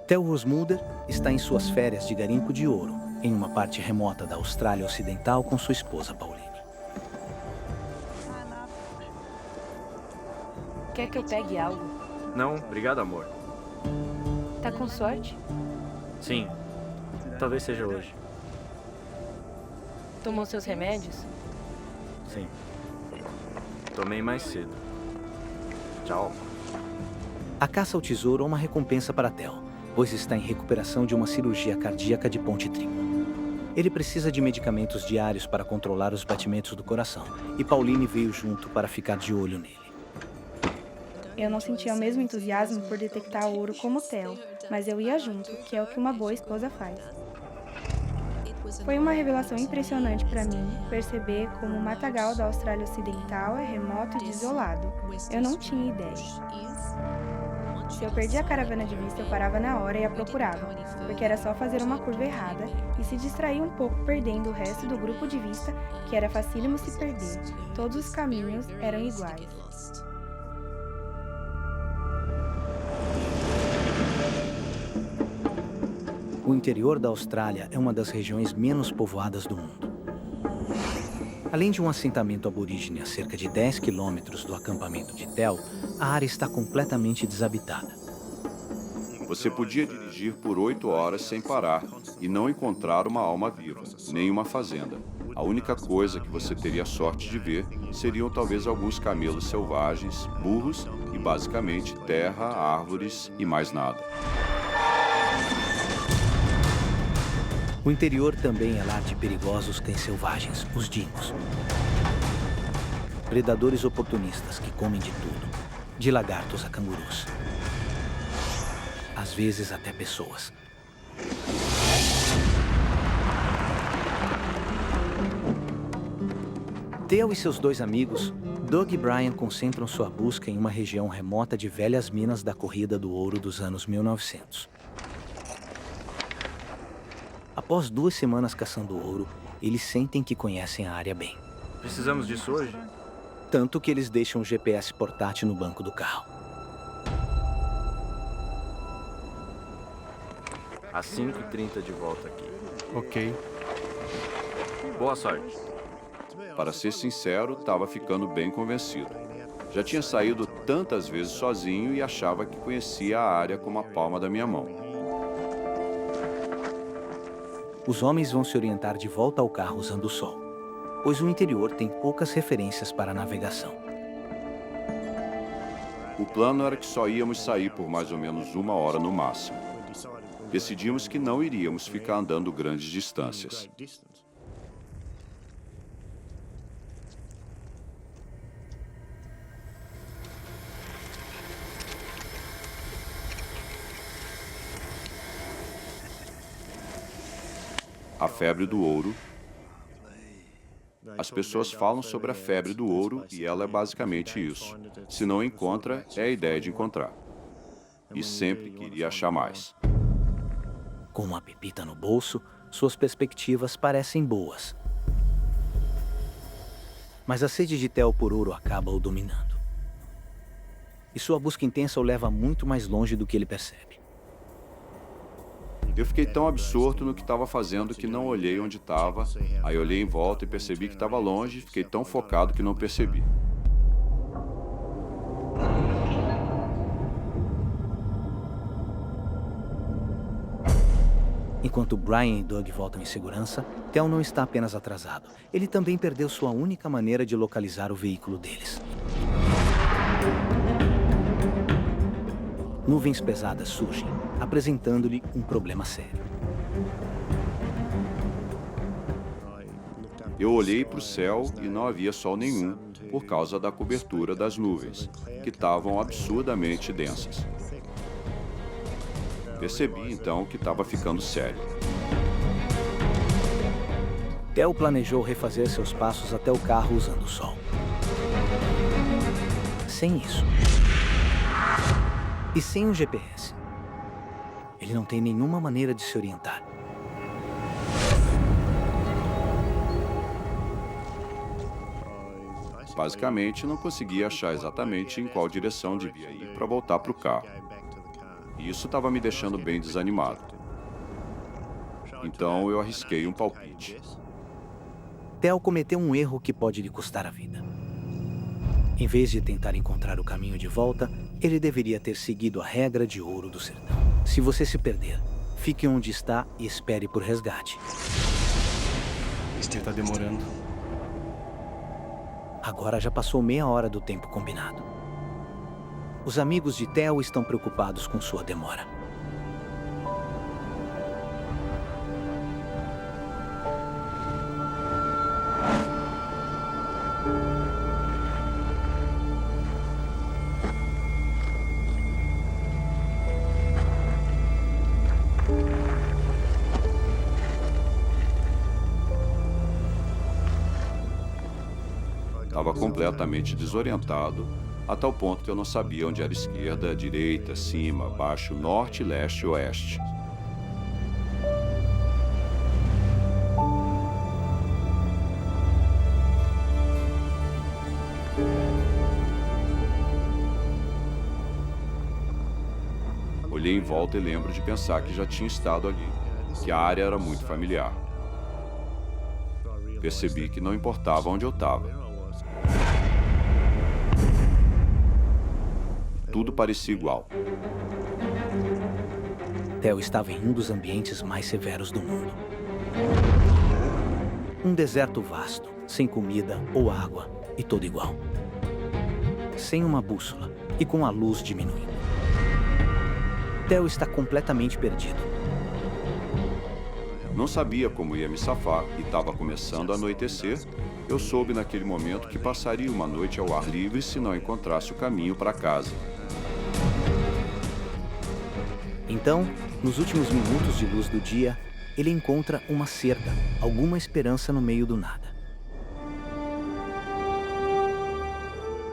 Theo Rosmulder está em suas férias de garimpo de ouro, em uma parte remota da Austrália Ocidental com sua esposa Pauline. Quer que eu pegue algo? Não, obrigado, amor. Tá com sorte? Sim, talvez seja hoje. Tomou seus remédios? Sim. Tomei mais cedo. Tchau. A caça ao tesouro é uma recompensa para Theo, pois está em recuperação de uma cirurgia cardíaca de ponte tripla. Ele precisa de medicamentos diários para controlar os batimentos do coração, e Pauline veio junto para ficar de olho nele. Eu não sentia o mesmo entusiasmo por detectar ouro como o Theo, mas eu ia junto, que é o que uma boa esposa faz. Foi uma revelação impressionante para mim perceber como o matagal da Austrália Ocidental é remoto e desolado. Eu não tinha ideia. Se eu perdia a caravana de vista, eu parava na hora e a procurava, porque era só fazer uma curva errada e se distrair um pouco perdendo o resto do grupo de vista, que era facílimo se perder. Todos os caminhos eram iguais. O interior da Austrália é uma das regiões menos povoadas do mundo. Além de um assentamento aborígene a cerca de 10 quilômetros do acampamento de Theo, a área está completamente desabitada. Você podia dirigir por 8 horas sem parar e não encontrar uma alma viva, nem uma fazenda. A única coisa que você teria sorte de ver seriam talvez alguns camelos selvagens, burros e basicamente terra, árvores e mais nada. O interior também é lar de perigosos cães selvagens, os dingos. Predadores oportunistas que comem de tudo, de lagartos a cangurus. Às vezes até pessoas. Theo e seus dois amigos, Doug e Brian, concentram sua busca em uma região remota de velhas minas da corrida do ouro dos anos 1900. Após 2 semanas caçando ouro, eles sentem que conhecem a área bem. Precisamos disso hoje? Tanto que eles deixam o GPS portátil no banco do carro. Às 5h30 de volta aqui. Ok. Boa sorte. Para ser sincero, estava ficando bem convencido. Já tinha saído tantas vezes sozinho e achava que conhecia a área como a palma da minha mão. Os homens vão se orientar de volta ao carro usando o sol, pois o interior tem poucas referências para a navegação. O plano era que só íamos sair por mais ou menos 1 hora no máximo. Decidimos que não iríamos ficar andando grandes distâncias. A febre do ouro. As pessoas falam sobre a febre do ouro e ela é basicamente isso. Se não encontra, é a ideia de encontrar. E sempre queria achar mais. Com uma pepita no bolso, suas perspectivas parecem boas. Mas a sede de Theo por ouro acaba o dominando. E sua busca intensa o leva muito mais longe do que ele percebe. Eu fiquei tão absorto no que estava fazendo que não olhei onde estava. Aí olhei em volta e percebi que estava longe. Fiquei tão focado que não percebi. Enquanto Brian e Doug voltam em segurança, Theo não está apenas atrasado. Ele também perdeu sua única maneira de localizar o veículo deles. Nuvens pesadas surgem, apresentando-lhe um problema sério. Eu olhei para o céu e não havia sol nenhum por causa da cobertura das nuvens, que estavam absurdamente densas. Percebi então que estava ficando sério. Theo planejou refazer seus passos até o carro usando o sol. Sem isso. E sem o GPS. Ele não tem nenhuma maneira de se orientar. Basicamente, não conseguia achar exatamente em qual direção devia ir para voltar para o carro. E isso estava me deixando bem desanimado. Então eu arrisquei um palpite. Theo cometeu um erro que pode lhe custar a vida. Em vez de tentar encontrar o caminho de volta, ele deveria ter seguido a regra de ouro do sertão. Se você se perder, fique onde está e espere por resgate. Esther tá demorando. Agora já passou meia hora do tempo combinado. Os amigos de Theo estão preocupados com sua demora. Estava completamente desorientado, a tal ponto que eu não sabia onde era esquerda, direita, cima, baixo, norte, leste e oeste. Olhei em volta e lembro de pensar que já tinha estado ali, que a área era muito familiar. Percebi que não importava onde eu estava. Tudo parecia igual. Theo estava em um dos ambientes mais severos do mundo. Um deserto vasto, sem comida ou água e todo igual. Sem uma bússola e com a luz diminuindo. Theo está completamente perdido. Não sabia como ia me safar e estava começando a anoitecer. Eu soube naquele momento que passaria uma noite ao ar livre se não encontrasse o caminho para casa. Então, nos últimos minutos de luz do dia, ele encontra uma cerca, alguma esperança no meio do nada.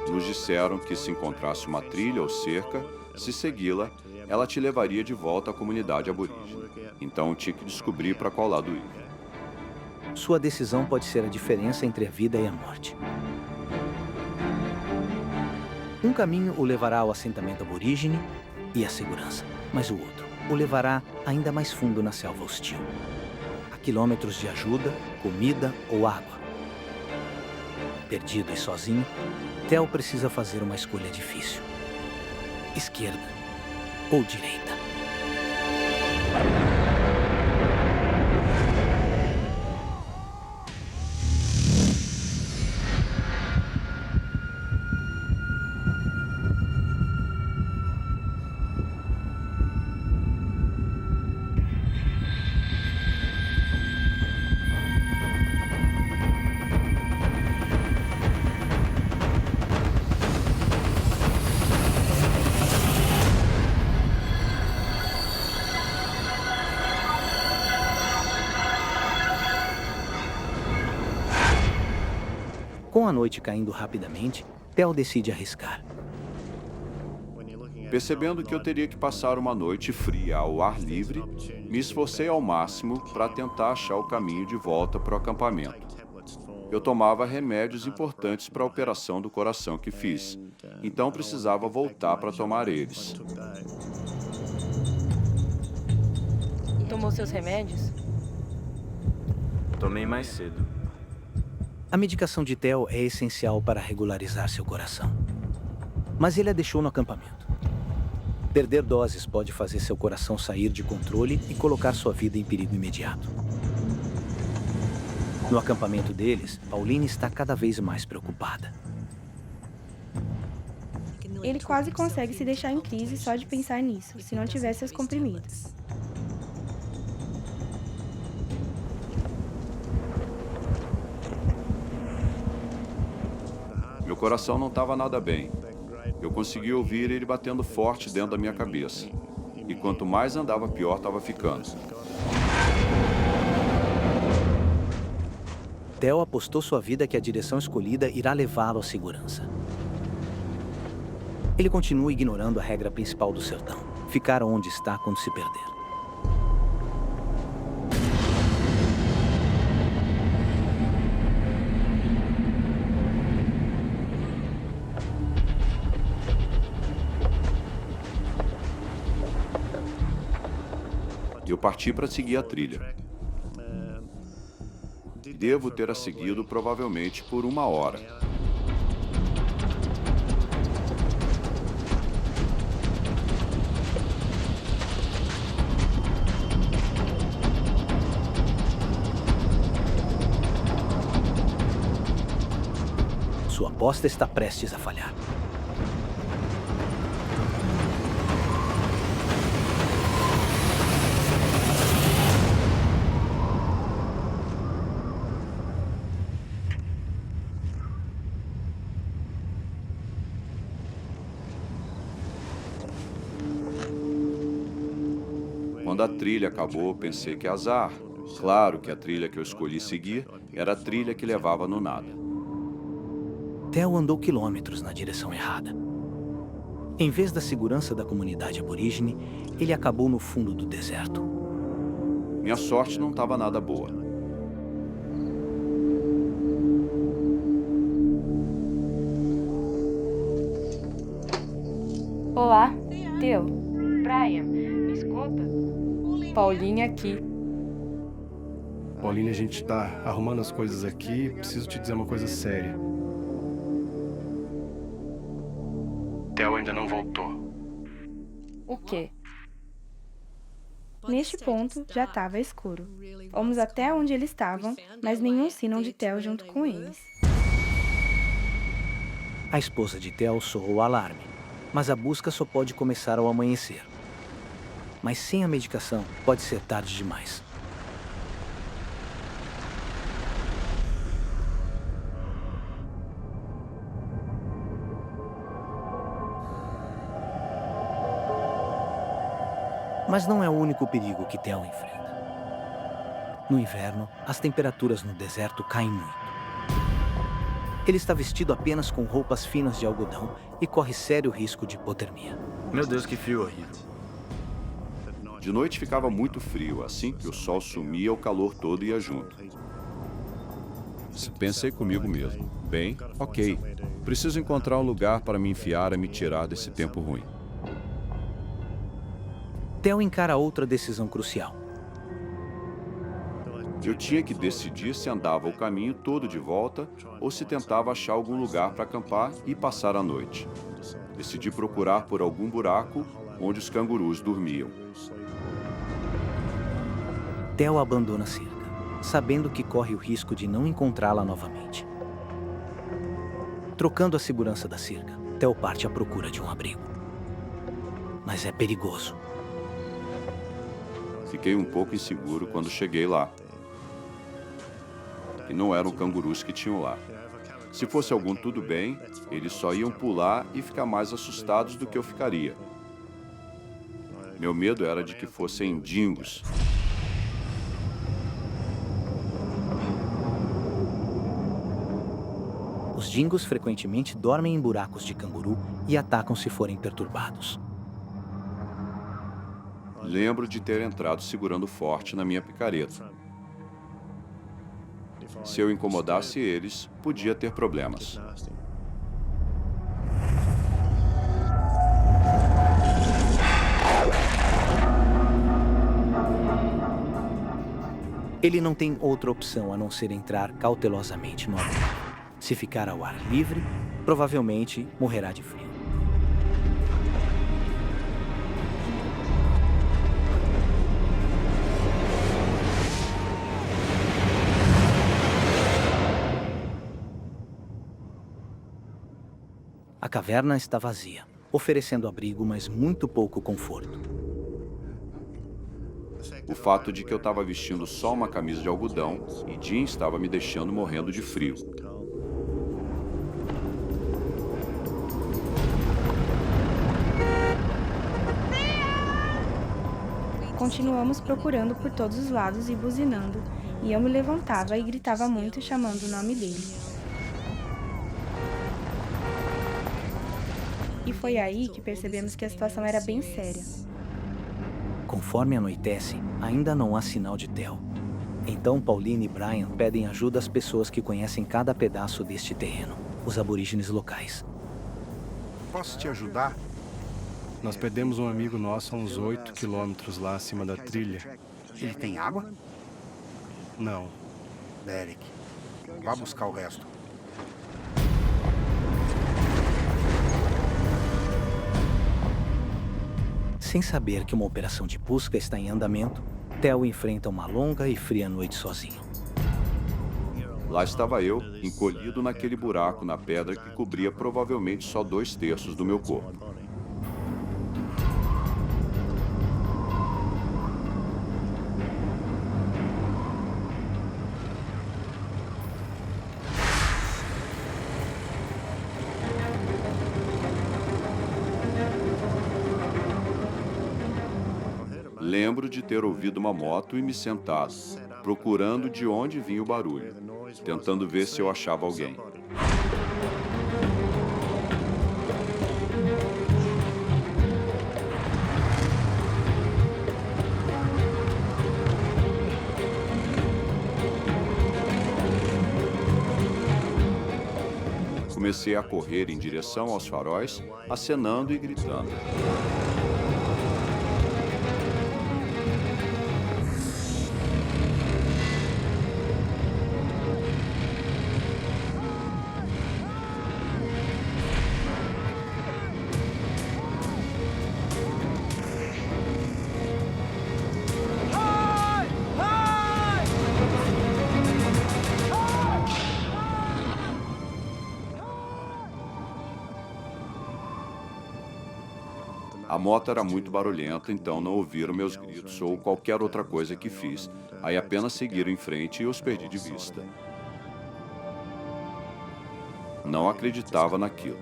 Nos disseram que se encontrasse uma trilha ou cerca, se segui-la, ela te levaria de volta à comunidade aborígene. Então tinha que descobrir para qual lado ir. Sua decisão pode ser a diferença entre a vida e a morte. Um caminho o levará ao assentamento aborígene e à segurança, mas o outro o levará ainda mais fundo na selva hostil. A quilômetros de ajuda, comida ou água. Perdido e sozinho, Theo precisa fazer uma escolha difícil. Esquerda ou direita? Com a noite caindo rapidamente, Theo decide arriscar. Percebendo que eu teria que passar uma noite fria ao ar livre, me esforcei ao máximo para tentar achar o caminho de volta para o acampamento. Eu tomava remédios importantes para a operação do coração que fiz, então precisava voltar para tomar eles. Tomou seus remédios? Tomei mais cedo. A medicação de Theo é essencial para regularizar seu coração. Mas ele a deixou no acampamento. Perder doses pode fazer seu coração sair de controle e colocar sua vida em perigo imediato. No acampamento deles, Pauline está cada vez mais preocupada. Ele quase consegue se deixar em crise só de pensar nisso, se não tivesse os comprimidos. Meu coração não estava nada bem. Eu consegui ouvir ele batendo forte dentro da minha cabeça. E quanto mais andava, pior estava ficando. Theo apostou sua vida que a direção escolhida irá levá-lo à segurança. Ele continua ignorando a regra principal do sertão: ficar onde está quando se perder. Eu parti para seguir a trilha. Devo ter a seguido provavelmente por 1 hora. Sua aposta está prestes a falhar. Quando a trilha acabou, pensei que azar. Claro que a trilha que eu escolhi seguir era a trilha que levava no nada. Theo andou quilômetros na direção errada. Em vez da segurança da comunidade aborígene, ele acabou no fundo do deserto. Minha sorte não estava nada boa. Olá, Theo. Brian, me escuta? Pauline aqui. Pauline, a gente tá arrumando as coisas aqui. Preciso te dizer uma coisa séria. Theo ainda não voltou. O quê? Neste ponto, já estava escuro. Fomos até onde eles estavam, mas nenhum sinal de Theo junto com eles. A esposa de Theo soou o alarme, mas a busca só pode começar ao amanhecer. Mas sem a medicação, pode ser tarde demais. Mas não é o único perigo que Theo enfrenta. No inverno, as temperaturas no deserto caem muito. Ele está vestido apenas com roupas finas de algodão e corre sério risco de hipotermia. Meu Deus, que frio horrível. De noite ficava muito frio. Assim que o sol sumia, o calor todo ia junto. Pensei comigo mesmo. Bem, ok. Preciso encontrar um lugar para me enfiar e me tirar desse tempo ruim. Theo encara outra decisão crucial. Eu tinha que decidir se andava o caminho todo de volta ou se tentava achar algum lugar para acampar e passar a noite. Decidi procurar por algum buraco onde os cangurus dormiam. Theo abandona a cerca, sabendo que corre o risco de não encontrá-la novamente. Trocando a segurança da cerca, Theo parte à procura de um abrigo. Mas é perigoso. Fiquei um pouco inseguro quando cheguei lá. E não eram cangurus que tinham lá. Se fosse algum tudo bem, eles só iam pular e ficar mais assustados do que eu ficaria. Meu medo era de que fossem dingos. Os dingos frequentemente dormem em buracos de canguru e atacam se forem perturbados. Lembro de ter entrado segurando forte na minha picareta. Se eu incomodasse eles, podia ter problemas. Ele não tem outra opção a não ser entrar cautelosamente no abrigo. Se ficar ao ar livre, provavelmente morrerá de frio. A caverna está vazia, oferecendo abrigo, mas muito pouco conforto. O fato de que eu estava vestindo só uma camisa de algodão e jeans estava me deixando morrendo de frio. Continuamos procurando por todos os lados e buzinando, e eu me levantava e gritava muito chamando o nome dele. E foi aí que percebemos que a situação era bem séria. Conforme anoitece, ainda não há sinal de Theo. Então Pauline e Brian pedem ajuda às pessoas que conhecem cada pedaço deste terreno, os aborígenes locais. Posso te ajudar? Nós perdemos um amigo nosso a uns 8 quilômetros lá acima da trilha. Ele tem água? Não. Derek, vá buscar o resto. Sem saber que uma operação de busca está em andamento, Theo enfrenta uma longa e fria noite sozinho. Lá estava eu, encolhido naquele buraco na pedra que cobria provavelmente só 2/3 do meu corpo. Lembro de ter ouvido uma moto e me sentado, procurando de onde vinha o barulho, tentando ver se eu achava alguém. Comecei a correr em direção aos faróis, acenando e gritando. A moto era muito barulhenta, então não ouviram meus gritos ou qualquer outra coisa que fiz. Aí apenas seguiram em frente e os perdi de vista. Não acreditava naquilo.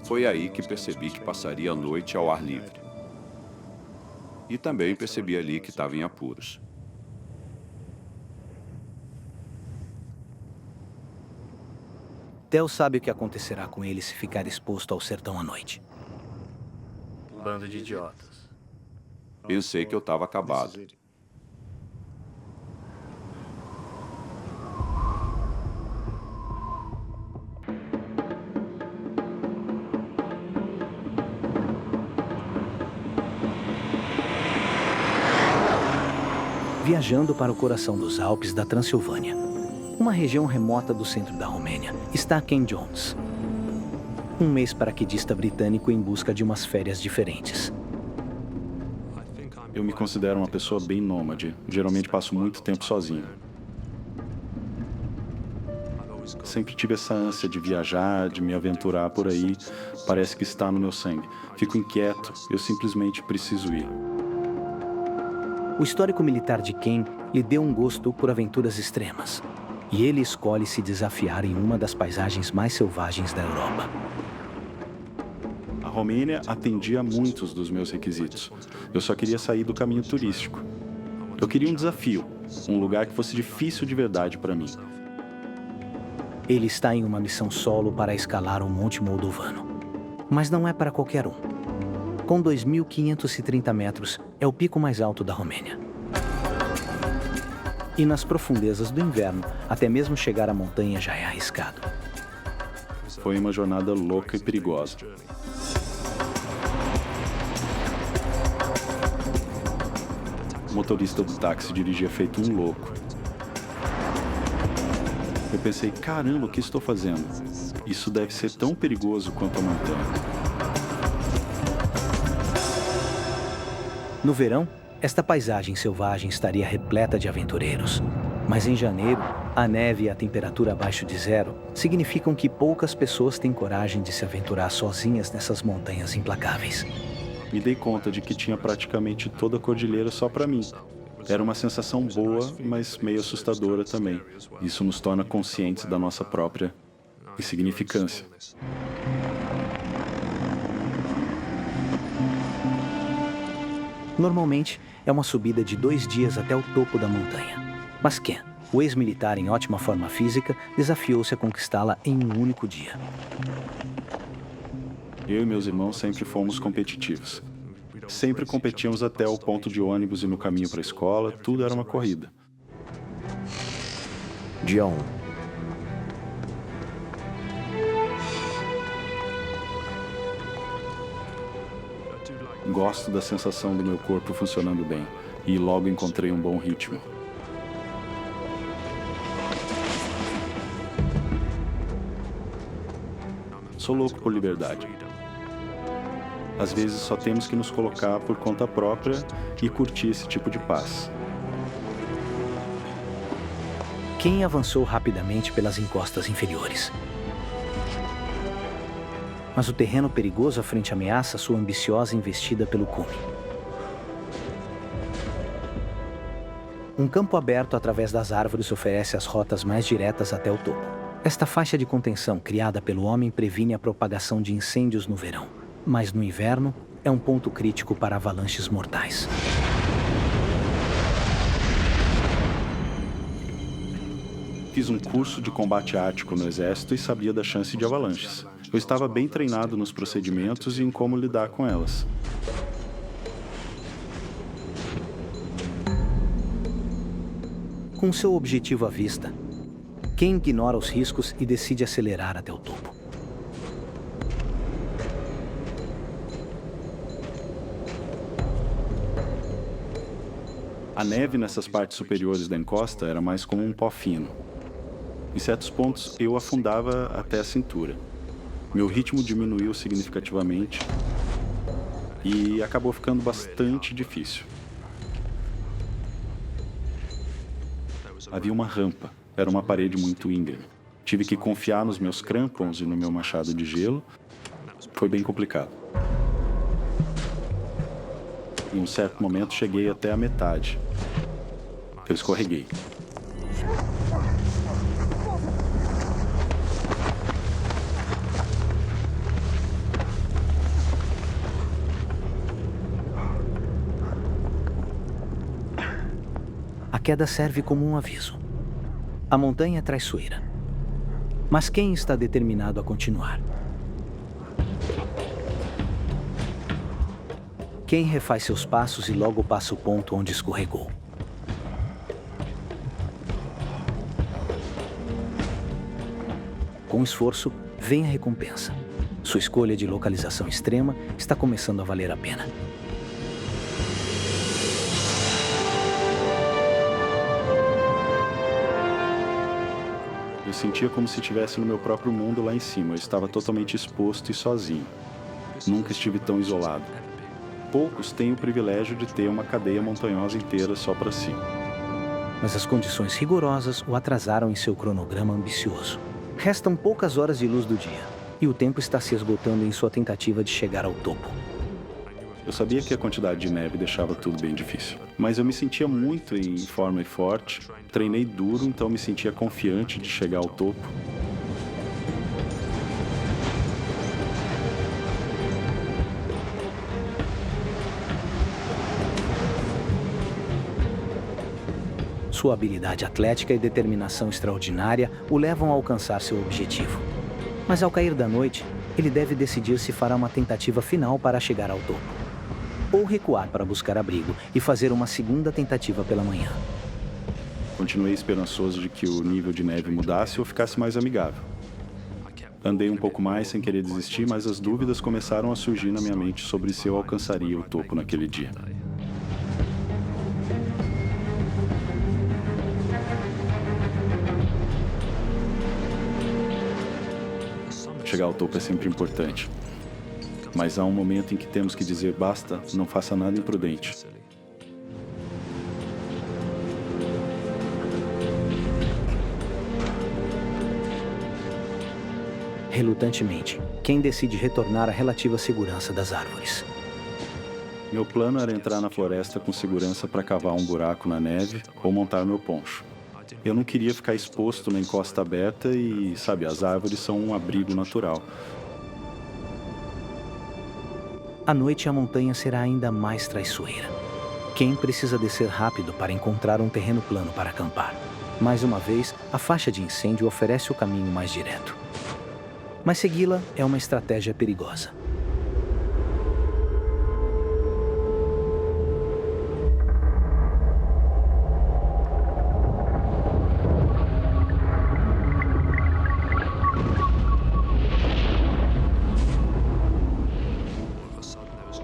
Foi aí que percebi que passaria a noite ao ar livre. E também percebi ali que estava em apuros. Theo sabe o que acontecerá com ele se ficar exposto ao sertão à noite. Bando de idiotas. Pensei que eu estava acabado. Viajando para o coração dos Alpes da Transilvânia, uma região remota do centro da Romênia, está Ken Jones, um mês paraquedista britânico em busca de umas férias diferentes. Eu me considero uma pessoa bem nômade. Geralmente passo muito tempo sozinho. Sempre tive essa ânsia de viajar, de me aventurar por aí. Parece que está no meu sangue. Fico inquieto, eu simplesmente preciso ir. O histórico militar de Ken lhe deu um gosto por aventuras extremas. E ele escolhe se desafiar em uma das paisagens mais selvagens da Europa. A Romênia atendia a muitos dos meus requisitos. Eu só queria sair do caminho turístico. Eu queria um desafio, um lugar que fosse difícil de verdade para mim. Ele está em uma missão solo para escalar o Monte Moldovano. Mas não é para qualquer um. Com 2.530 metros, é o pico mais alto da Romênia. E nas profundezas do inverno, até mesmo chegar à montanha já é arriscado. Foi uma jornada louca e perigosa. O motorista do táxi dirigia feito um louco. Eu pensei, caramba, o que estou fazendo? Isso deve ser tão perigoso quanto a montanha. No verão, esta paisagem selvagem estaria repleta de aventureiros. Mas em janeiro, a neve e a temperatura abaixo de zero significam que poucas pessoas têm coragem de se aventurar sozinhas nessas montanhas implacáveis. Me dei conta de que tinha praticamente toda a cordilheira só para mim. Era uma sensação boa, mas meio assustadora também. Isso nos torna conscientes da nossa própria insignificância. Normalmente, é uma subida de 2 dias até o topo da montanha. Mas Ken, o ex-militar em ótima forma física, desafiou-se a conquistá-la em um único dia. Eu e meus irmãos sempre fomos competitivos. Sempre competíamos até o ponto de ônibus e no caminho para a escola, tudo era uma corrida. Dia 1. Gosto da sensação do meu corpo funcionando bem e logo encontrei um bom ritmo. Sou louco por liberdade. Às vezes só temos que nos colocar por conta própria e curtir esse tipo de paz. Ken avançou rapidamente pelas encostas inferiores. Mas o terreno perigoso à frente ameaça sua ambiciosa investida pelo cume. Um campo aberto através das árvores oferece as rotas mais diretas até o topo. Esta faixa de contenção criada pelo homem previne a propagação de incêndios no verão, mas no inverno é um ponto crítico para avalanches mortais. Fiz um curso de combate ártico no exército e sabia da chance de avalanches. Eu estava bem treinado nos procedimentos e em como lidar com elas. Com seu objetivo à vista, Ken ignora os riscos e decide acelerar até o topo. A neve nessas partes superiores da encosta era mais como um pó fino. Em certos pontos, eu afundava até a cintura. Meu ritmo diminuiu significativamente e acabou ficando bastante difícil. Havia uma rampa. Era uma parede muito íngreme. Tive que confiar nos meus crampons e no meu machado de gelo. Foi bem complicado. Em um certo momento, cheguei até a metade. Eu escorreguei. A queda serve como um aviso. A montanha é traiçoeira. Mas Ken está determinado a continuar. Ken refaz seus passos e logo passa o ponto onde escorregou. Com esforço, vem a recompensa. Sua escolha de localização extrema está começando a valer a pena. Eu sentia como se estivesse no meu próprio mundo lá em cima. Eu estava totalmente exposto e sozinho. Nunca estive tão isolado. Poucos têm o privilégio de ter uma cadeia montanhosa inteira só para si. Mas as condições rigorosas o atrasaram em seu cronograma ambicioso. Restam poucas horas de luz do dia, e o tempo está se esgotando em sua tentativa de chegar ao topo. Eu sabia que a quantidade de neve deixava tudo bem difícil, mas eu me sentia muito em forma e forte. Treinei duro, então me sentia confiante de chegar ao topo. Sua habilidade atlética e determinação extraordinária o levam a alcançar seu objetivo. Mas ao cair da noite, ele deve decidir se fará uma tentativa final para chegar ao topo, ou recuar para buscar abrigo e fazer uma segunda tentativa pela manhã. Continuei esperançoso de que o nível de neve mudasse ou ficasse mais amigável. Andei um pouco mais sem querer desistir, mas as dúvidas começaram a surgir na minha mente sobre se eu alcançaria o topo naquele dia. Chegar ao topo é sempre importante. Mas há um momento em que temos que dizer basta, não faça nada imprudente. Relutantemente, Ken decide retornar à relativa segurança das árvores. Meu plano era entrar na floresta com segurança para cavar um buraco na neve ou montar meu poncho. Eu não queria ficar exposto na encosta aberta e, sabe, as árvores são um abrigo natural. À noite, a montanha será ainda mais traiçoeira. Ken precisa descer rápido para encontrar um terreno plano para acampar. Mais uma vez, a faixa de incêndio oferece o caminho mais direto. Mas segui-la é uma estratégia perigosa.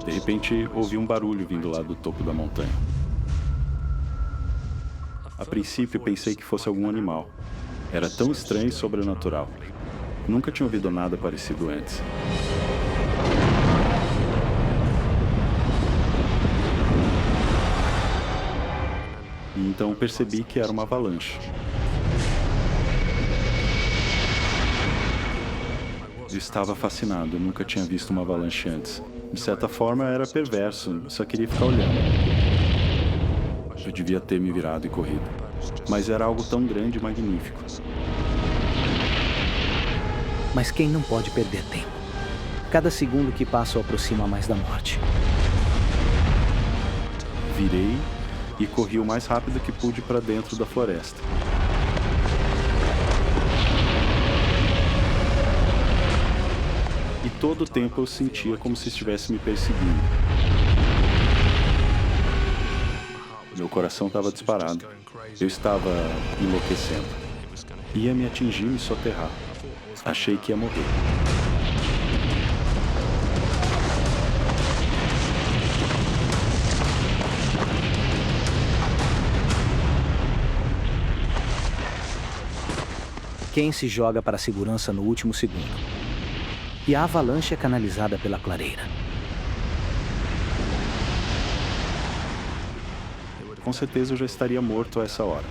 De repente, ouvi um barulho vindo lá do topo da montanha. A princípio, pensei que fosse algum animal. Era tão estranho e sobrenatural. Nunca tinha ouvido nada parecido antes. E então percebi que era uma avalanche. Eu estava fascinado, eu nunca tinha visto uma avalanche antes. De certa forma, era perverso, só queria ficar olhando. Eu devia ter me virado e corrido. Mas era algo tão grande e magnífico. Mas quem não pode perder tempo? Cada segundo que passa o aproxima mais da morte. Virei e corri o mais rápido que pude para dentro da floresta. E todo o tempo eu sentia como se estivesse me perseguindo. Meu coração estava disparado. Eu estava enlouquecendo. Ia me atingir e me soterrar. Achei que ia morrer. Quem se joga para a segurança no último segundo. E a avalanche é canalizada pela clareira. Com certeza eu já estaria morto a essa hora.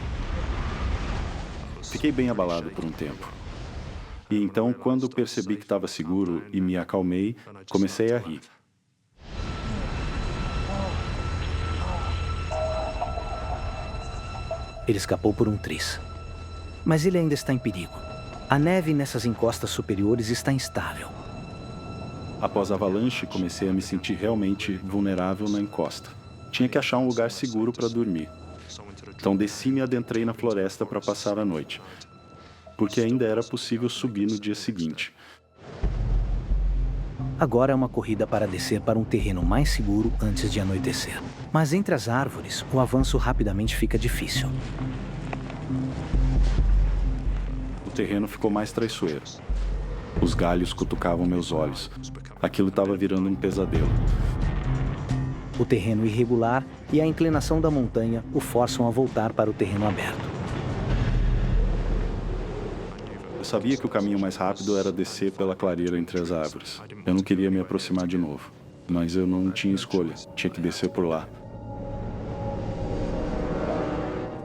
Fiquei bem abalado por um tempo. E então, quando percebi que estava seguro e me acalmei, comecei a rir. Ele escapou por um triz. Mas ele ainda está em perigo. A neve nessas encostas superiores está instável. Após a avalanche, comecei a me sentir realmente vulnerável na encosta. Tinha que achar um lugar seguro para dormir. Então desci e me adentrei na floresta para passar a noite, porque ainda era possível subir no dia seguinte. Agora é uma corrida para descer para um terreno mais seguro antes de anoitecer. Mas entre as árvores, o avanço rapidamente fica difícil. O terreno ficou mais traiçoeiro. Os galhos cutucavam meus olhos. Aquilo estava virando um pesadelo. O terreno irregular e a inclinação da montanha o forçam a voltar para o terreno aberto. Eu sabia que o caminho mais rápido era descer pela clareira entre as árvores. Eu não queria me aproximar de novo, mas eu não tinha escolha. Tinha que descer por lá.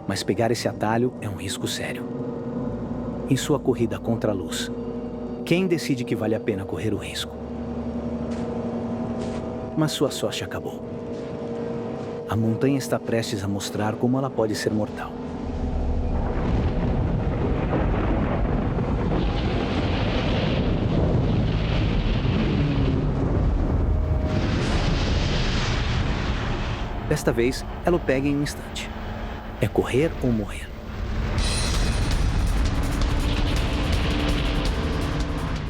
Mas pegar esse atalho é um risco sério. Em sua corrida contra a luz, quem decide que vale a pena correr o risco? Mas sua sorte acabou. A montanha está prestes a mostrar como ela pode ser mortal. Desta vez, ela o pega em um instante. É correr ou morrer.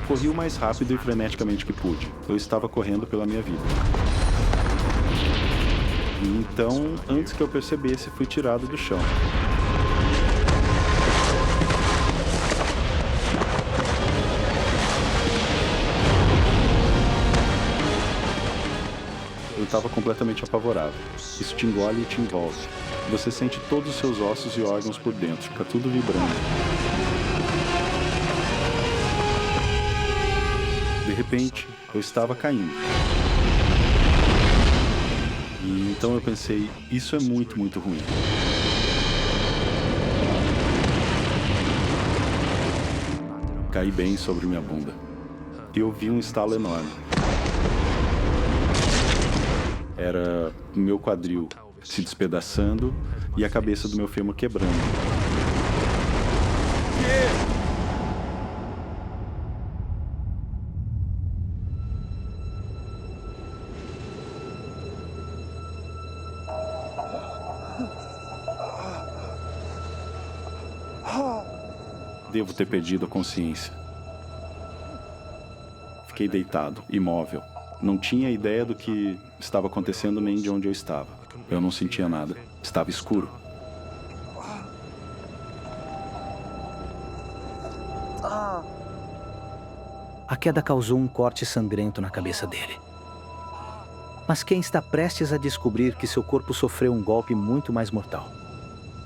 Corri o mais rápido e freneticamente que pude. Eu estava correndo pela minha vida. E então, antes que eu percebesse, fui tirado do chão. Eu estava completamente apavorado. Isso te engole e te envolve. Você sente todos os seus ossos e órgãos por dentro, fica tudo vibrando. De repente, eu estava caindo. E então eu pensei, isso é muito, muito ruim. Caí bem sobre minha bunda. E ouvi um estalo enorme. Era o meu quadril se despedaçando e a cabeça do meu fêmur quebrando. Devo ter perdido a consciência. Fiquei deitado, imóvel. Não tinha ideia do que estava acontecendo nem de onde eu estava. Eu não sentia nada. Estava escuro. A queda causou um corte sangrento na cabeça dele. Mas Ken está prestes a descobrir que seu corpo sofreu um golpe muito mais mortal.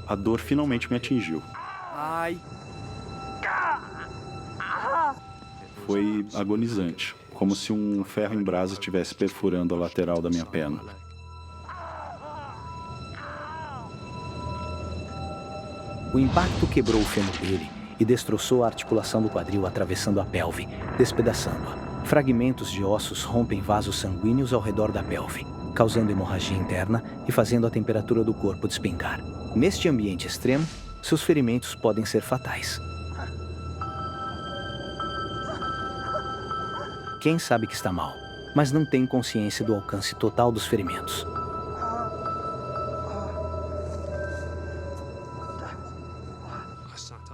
A dor finalmente me atingiu. Ai! Foi agonizante, como se um ferro em brasa estivesse perfurando a lateral da minha perna. O impacto quebrou o fêmur dele e destroçou a articulação do quadril atravessando a pelve, despedaçando-a. Fragmentos de ossos rompem vasos sanguíneos ao redor da pelve, causando hemorragia interna e fazendo a temperatura do corpo despencar. Neste ambiente extremo, seus ferimentos podem ser fatais. Ken sabe que está mal, mas não tem consciência do alcance total dos ferimentos.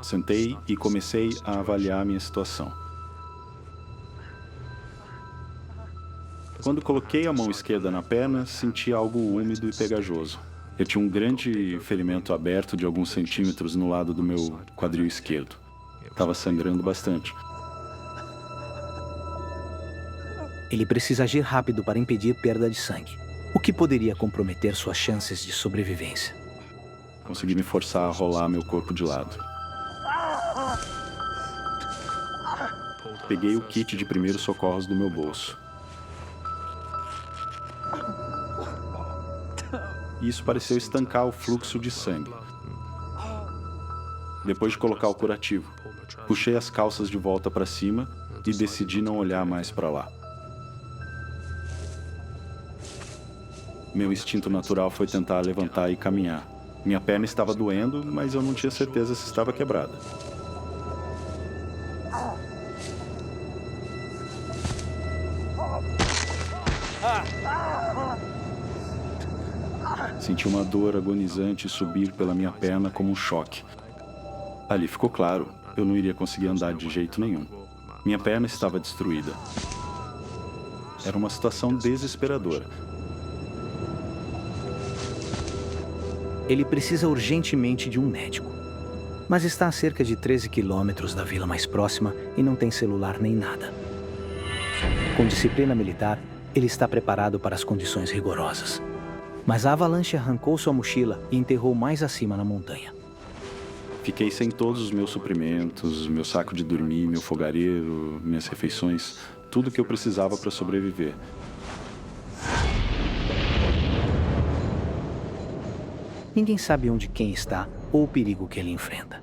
Sentei e comecei a avaliar a minha situação. Quando coloquei a mão esquerda na perna, senti algo úmido e pegajoso. Eu tinha um grande ferimento aberto de alguns centímetros no lado do meu quadril esquerdo. Estava sangrando bastante. Ele precisa agir rápido para impedir perda de sangue, o que poderia comprometer suas chances de sobrevivência. Consegui me forçar a rolar meu corpo de lado. Peguei o kit de primeiros socorros do meu bolso. Isso pareceu estancar o fluxo de sangue. Depois de colocar o curativo, puxei as calças de volta para cima e decidi não olhar mais para lá. Meu instinto natural foi tentar levantar e caminhar. Minha perna estava doendo, mas eu não tinha certeza se estava quebrada. Senti uma dor agonizante subir pela minha perna como um choque. Ali ficou claro, eu não iria conseguir andar de jeito nenhum. Minha perna estava destruída. Era uma situação desesperadora. Ele precisa urgentemente de um médico, mas está a cerca de 13 quilômetros da vila mais próxima e não tem celular nem nada. Com disciplina militar, ele está preparado para as condições rigorosas. Mas a avalanche arrancou sua mochila e enterrou mais acima na montanha. Fiquei sem todos os meus suprimentos, meu saco de dormir, meu fogareiro, minhas refeições, tudo que eu precisava para sobreviver. Ninguém sabe onde Ken está ou o perigo que ele enfrenta.